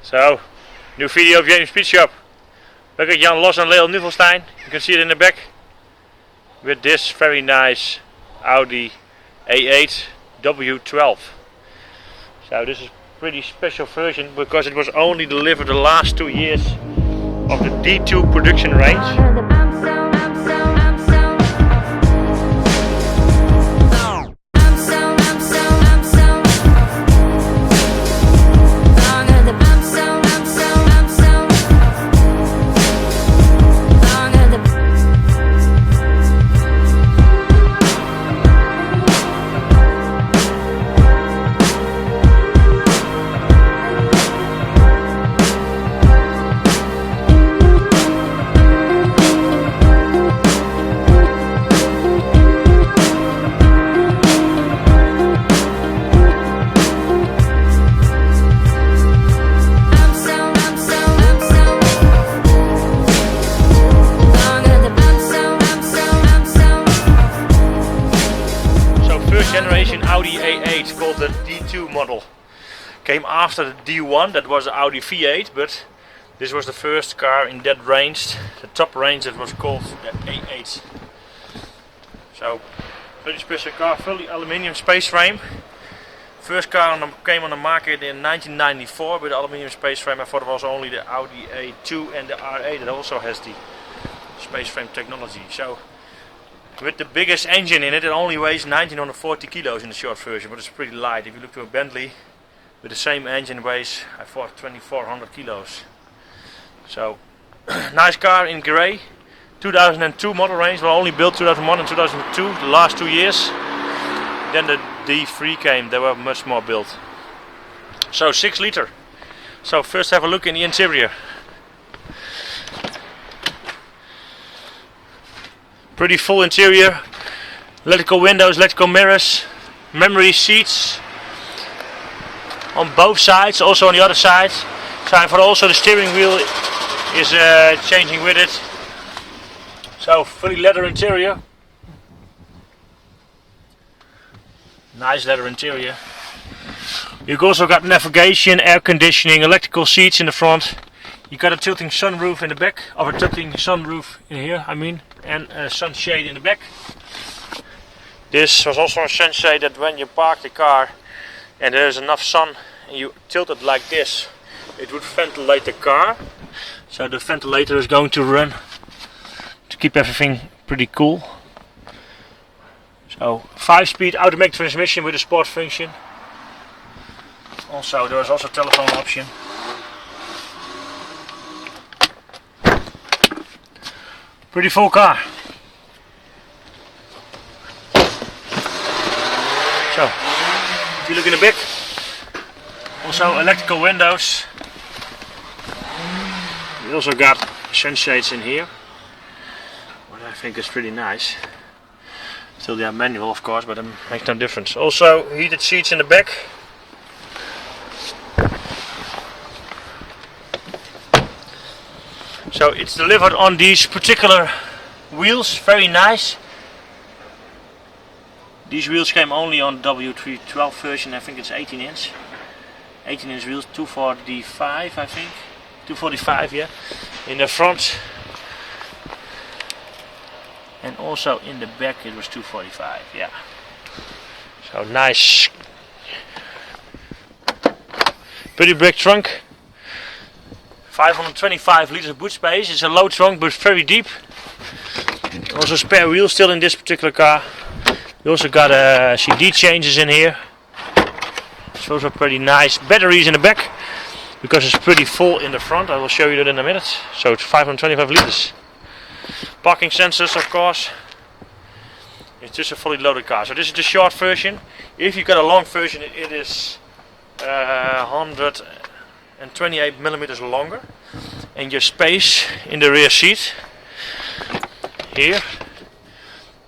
So, new video of James Speed Shop. Look at Los Leon Nuvelstijn. You can see it in the back with this very nice Audi A8 W12. So this is pretty special version because it was only delivered the last 2 years of the D2 production range. Generation Audi A8 called the D2 model. Came after the D1, that was the Audi V8, but this was the first car in that range, the top range, that was called the A8. So, pretty special car, fully aluminium space frame. First car came on the market in 1994 with aluminium space frame. I thought it was only the Audi A2 and the R8 that also has the space frame technology. So, with the biggest engine in it, it only weighs 1940 kilos in the short version, but it's pretty light. If you look to a Bentley with the same engine, weighs, I thought, 2400 kilos. So, nice car in grey. 2002 model range, well, only built 2001 and 2002, the last 2 years. Then the D3 came, they were much more built. So 6 liter. So first have a look in the interior. Pretty full interior, electrical windows, electrical mirrors, memory seats on both sides, also on the other side. For also the steering wheel is changing with it. So fully leather interior. Nice leather interior. You've also got navigation, air conditioning, electrical seats in the front. You got a tilting sunroof in the back, or a tilting sunroof in here, and a sunshade in the back. This was also a sunshade that when you park the car and there's enough sun and you tilt it like this, it would ventilate the car. So the ventilator is going to run to keep everything pretty cool. So 5-speed automatic transmission with a sport function. Also there is also a telephone option. Pretty full car. So, if you look in the back, also electrical windows. We also got sunshades in here, what I think is pretty nice. Still they are manual, of course, but it makes no difference. Also heated seats in the back. So it's delivered on these particular wheels, very nice. These wheels came only on W12 version, I think it's 18 inch. 18 inch wheels, 245 I think. 245, yeah. In the front. And also in the back it was 245, yeah. So nice. Pretty big trunk. 525 liters boot space. It's a low trunk but very deep. Also spare wheels still in this particular car. We also got CD changes in here. It's also pretty nice. Batteries in the back because it's pretty full in the front. I will show you that in a minute. So it's 525 liters. Parking sensors, of course. It's just a fully loaded car. So this is the short version. If you got a long version, it is 128 millimeters longer, and your space in the rear seat here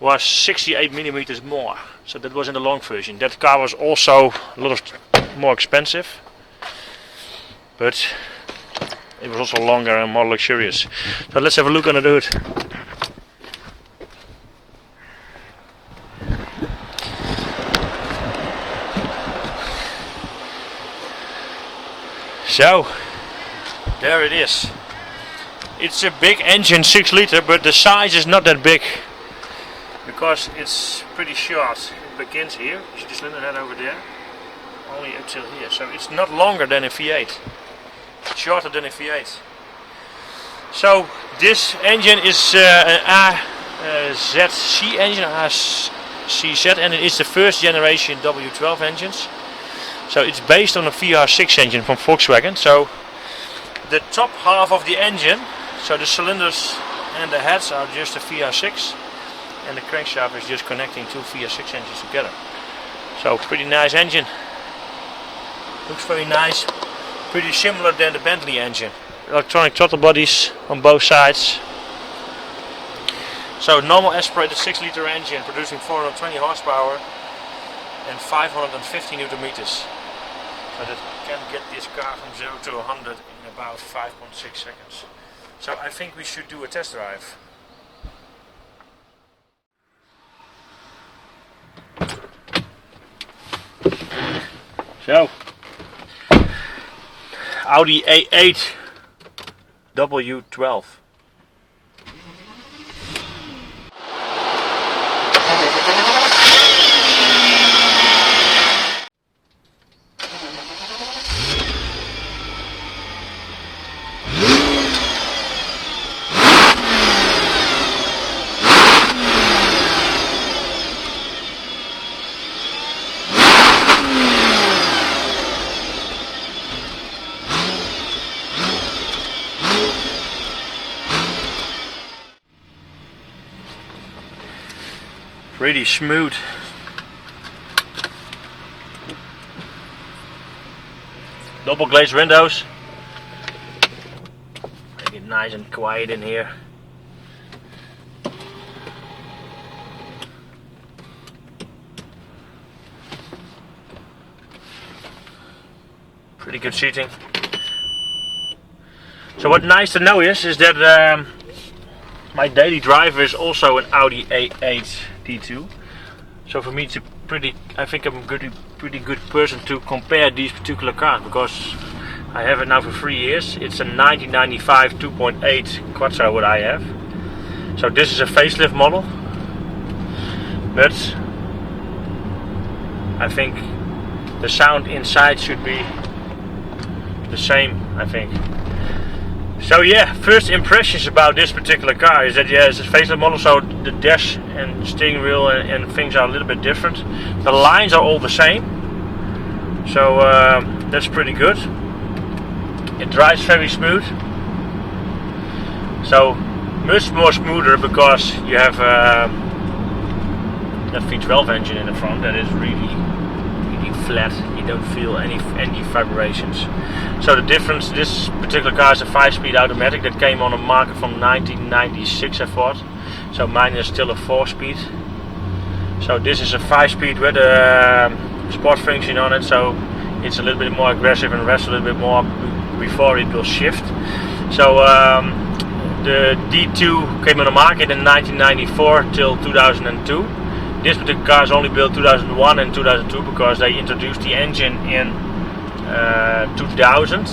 was 68 millimeters more. So that was in the long version. That car was also a lot more expensive, but it was also longer and more luxurious. So let's have a look under the hood. So There it is. It's a big engine, 6 liter, but the size is not that big because it's pretty short. It begins here, you see the cylinder head over there, only up till here. So it's not longer than a V8. It's shorter than a V8. So this engine is an AZC engine, AZC, and it is the first generation W12 engines. So it's based on a VR6 engine from Volkswagen. So the top half of the engine, so the cylinders and the heads, are just a VR6, and the crankshaft is just connecting two VR6 engines together. So pretty nice engine. Looks very nice. Pretty similar than the Bentley engine. Electronic throttle bodies on both sides. So normal aspirated 6 liter engine producing 420 horsepower and 550 Newton meters. So that can get this car from 0 to 100 in about 5.6 seconds. So I think we should do a test drive. So Audi A8 W12. Pretty smooth. Double glazed windows. Make it nice and quiet in here. Pretty good seating. So what's nice to know is that my daily driver is also an Audi A8 D2. So for me it's I think I'm a pretty good person to compare these particular cars, because I have it now for 3 years. It's a 1995 2.8 Quattro what I have. So this is a facelift model, but I think the sound inside should be the same, I think. So yeah, first impressions about this particular car is that it's a facelift model, so the dash and steering wheel and things are a little bit different. The lines are all the same, so that's pretty good. It drives very smooth, so much more smoother because you have a V12 engine in the front that is really flat. You don't feel any vibrations. So the difference, this particular car is a 5-speed automatic that came on the market from 1996, I thought. So mine is still a 4-speed. So this is a 5-speed with a sport function on it, so it's a little bit more aggressive and rests a little bit more before it will shift. So the D2 came on the market in 1994 till 2002. This particular car is only built 2001 and 2002 because they introduced the engine in 2000,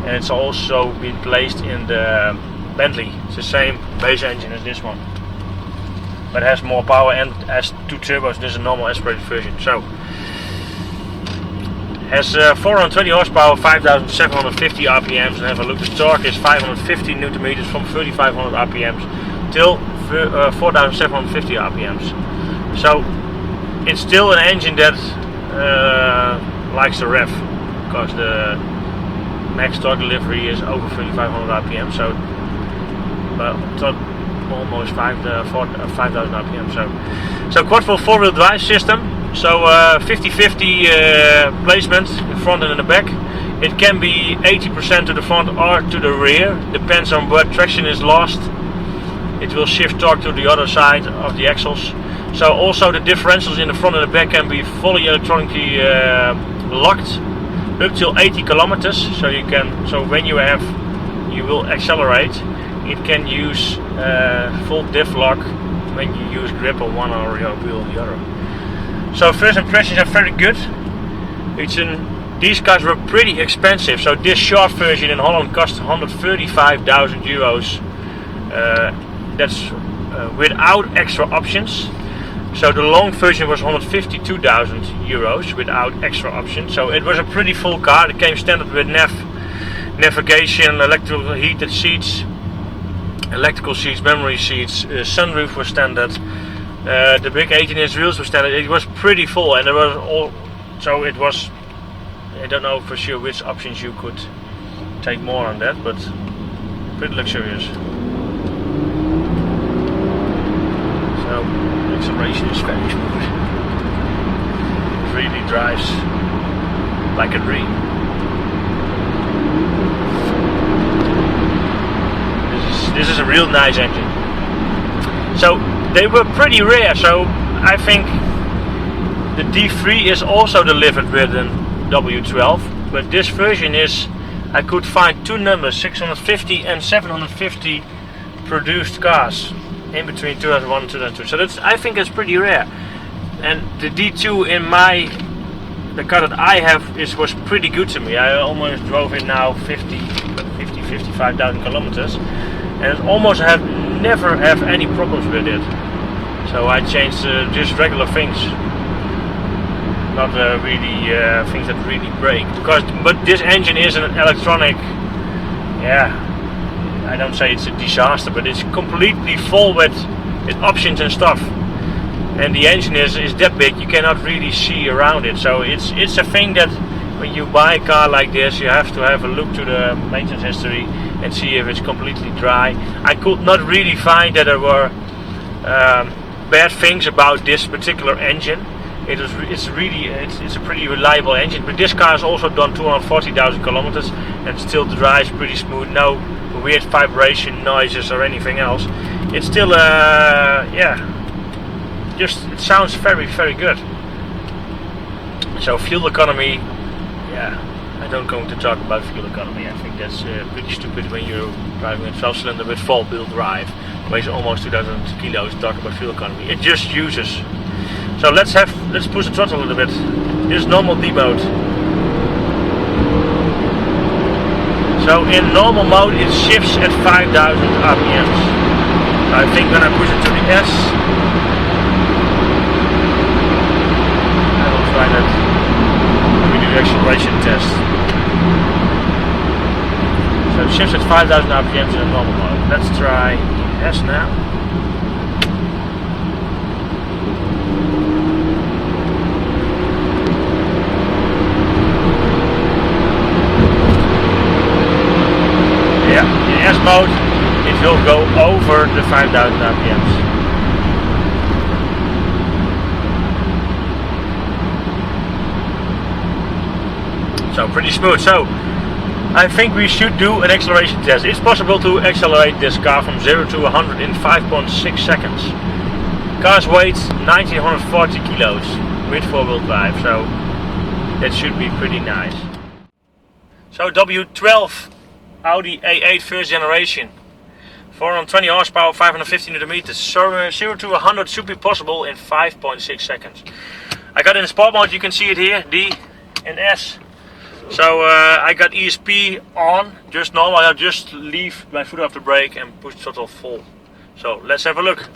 and it's also been placed in the Bentley. It's the same base engine as this one, but it has more power and has 2 turbos. This is a normal aspirated version. So has 420 horsepower, 5,750 RPMs, and have a look. The torque is 550 Newton meters from 3,500 RPMs till 4,750 RPMs. So it's still an engine that likes to rev, because the max torque delivery is over 3,500 RPM. So almost 5,000 RPM. So quad-full 4-wheel drive system. So 50-50 placement in front and in the back. It can be 80% to the front or to the rear, depends on where traction is lost. It will shift torque to the other side of the axles. So also the differentials in the front and the back can be fully electronically locked up till 80 kilometers. So when you will accelerate, it can use full diff lock when you use grip on one or wheel the other. So first impressions are very good. It's an these cars were pretty expensive. So this short version in Holland cost 135,000 euros. That's without extra options. So the long version was 152,000 euros without extra options. So it was a pretty full car. It came standard with navigation, electrical heated seats, memory seats, sunroof was standard. The big 18-inch wheels were standard. It was pretty full, and there was all. So it was. I don't know for sure which options you could take more on that, but pretty luxurious. So acceleration is very smooth. It really drives like a dream. This is a real nice engine. So they were pretty rare. So I think the D3 is also delivered with an W12, but this version is. I could find two numbers, 650 and 750 produced cars in between 2001 and 2002. So that's, I think it's pretty rare. And the D2 in the car that I have was pretty good to me. I almost drove it now 55,000 kilometers, and it almost never have any problems with it. So I changed just regular things, not really things that really break. But this engine is an electronic. Yeah. I don't say it's a disaster, but it's completely full with options and stuff. And the engine is that big, you cannot really see around it. So it's a thing that when you buy a car like this, you have to have a look to the maintenance history and see if it's completely dry. I could not really find that there were bad things about this particular engine. It's a pretty reliable engine, but this car has also done 240,000 kilometers and still drives pretty smooth. No weird vibration noises or anything else. It's still it sounds very, very good. So fuel economy, I don't going to talk about fuel economy. I think that's pretty stupid when you're driving a 12-cylinder with four-wheel drive, weighs almost 2,000 kilos. Talk about fuel economy. It just uses. So let's push the throttle a little bit. This is normal D mode. So in normal mode it shifts at 5,000 RPMs. So I think when I push it to the S, I will try that. We do the acceleration test. So it shifts at 5,000 RPMs in a normal mode. Let's try the S now. In S mode, it will go over the 5,000 RPMs. So pretty smooth. So I think we should do an acceleration test. It's possible to accelerate this car from 0 to 100 in 5.6 seconds. Car's weight 1940 kilos with four-wheel drive, so that should be pretty nice. So W12 Audi A8 first generation, 420 horsepower, 550 Nm. So 0 to 100 should be possible in 5.6 seconds. I got in sport mode, you can see it here, D and S. So I got ESP on, just normal. I'll just leave my foot off the brake and push the throttle full. So let's have a look.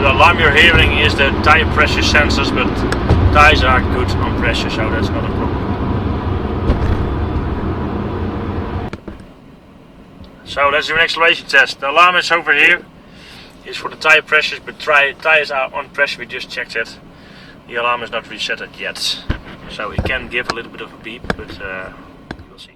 The alarm you're hearing is the tire pressure sensors, but tires are good on pressure, so that's not a problem. So let's do an acceleration test. The alarm is over here. It's for the tire pressures, but tires are on pressure. We just checked it. The alarm is not reset yet, so it can give a little bit of a beep, but we'll see.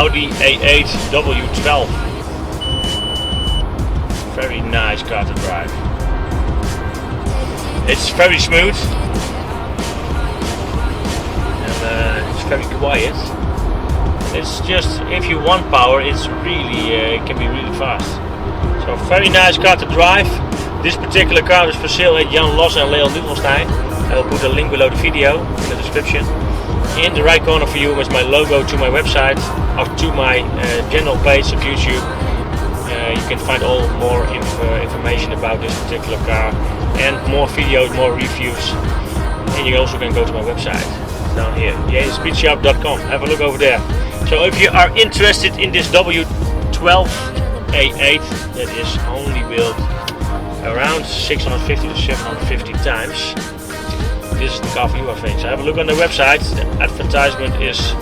Audi A8 W12. Very nice car to drive. It's very smooth and it's very quiet. It's just, if you want power, it's really it can be really fast. So very nice car to drive. This particular car is for sale at Los Leon Nuvelstijn. I will put a link below the video in the description. In the right corner for you is my logo to my website or to my general page of YouTube. You can find all more information about this particular car and more videos, more reviews. And you also can go to my website down here, speedshop.com. Have a look over there. So if you are interested in this W12 A8 that is only built around 650 to 750 times, this is the car for you, I think. So have a look on the website. The advertisement is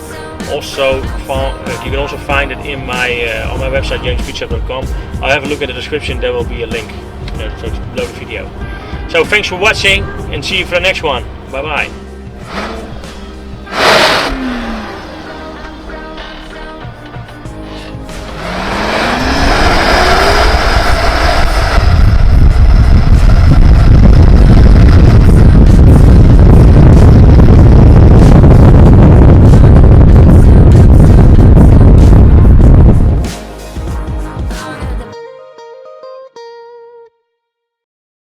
also found, you can also find it in my on my website, speedshop.com. I'll have a look at the description. There will be a link below the video. So thanks for watching and see you for the next one. Bye bye.